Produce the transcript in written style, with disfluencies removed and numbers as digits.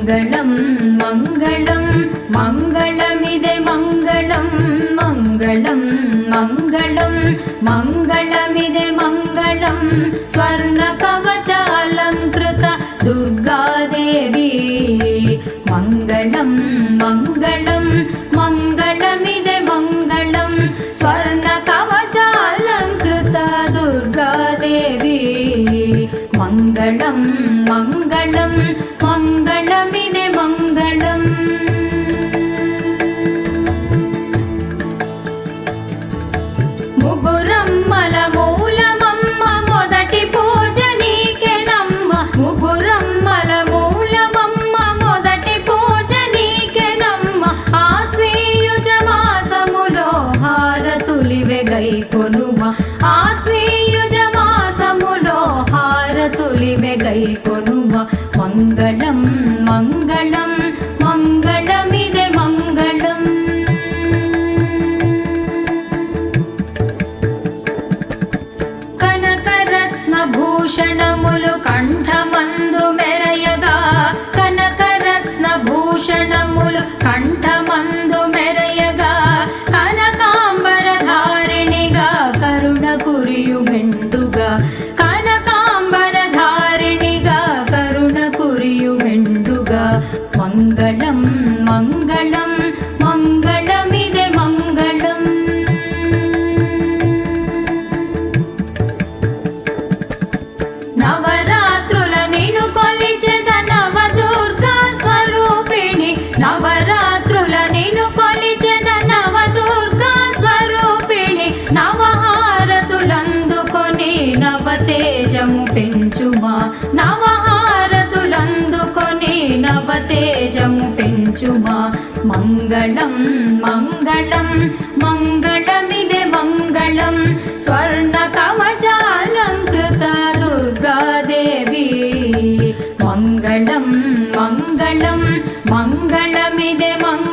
मङ्गलं मङ्गलं मङ्गलमिदे मङ्गलं मङ्गलं मङ्गलं मङ्गलमिदे मङ्गलं स्वर्णकवचालङ्कृत दुर्गादेवी मङ्गलं मङ्गलं मङ्गलमिदे मङ्गलं स्वर्णकवचालङ्कृत दुर्गादेवी मङ्गलं मङ्गलं मङ्गलमिदे मङ्गलम् ముగురమ్మల మూలమమ్మ మొదటి పూజ నీకెనమ్మ ముగురమ్మల మూలమమ్మ మొదటి పూజ నీకెనమ్మ ఆశ్వీయుజ మాసములో హారతులివె గైకొనుమ ఆశ్వీయుజ మాసములో హారతులివె గైకొనుమ మంగళం మంగళం మంగళమిదే మంగళం భూషణములు కంఠమందు మెరయగా కనకరత్న భూషణములు కంఠమందు మెరయగా కనకాంబర ధారిణిగా కరుణ కురియు మెండుగా కనకాంబర ధారిణిగా కరుణ కురియు మెండుగా మంగళం మంగళం మంగళమిదే మంగళం నవరాత్రుల నిను కొలిచెద నవదుర్గా స్వరూపిణి నవరాత్రుల నిను కొలిచెద నవదుర్గా స్వరూపిణి నవహారతులందుకొని నవతేజము పెంచుమా నవహారతులందుకొని నవతేజము పెంచుమా మంగళం మంగళం మంగళమిదే మంగళం స్వర్ణ కవచాలంకృత దుర్గాదేవి మంగళం మంగళం మంగళమిదే మంగళం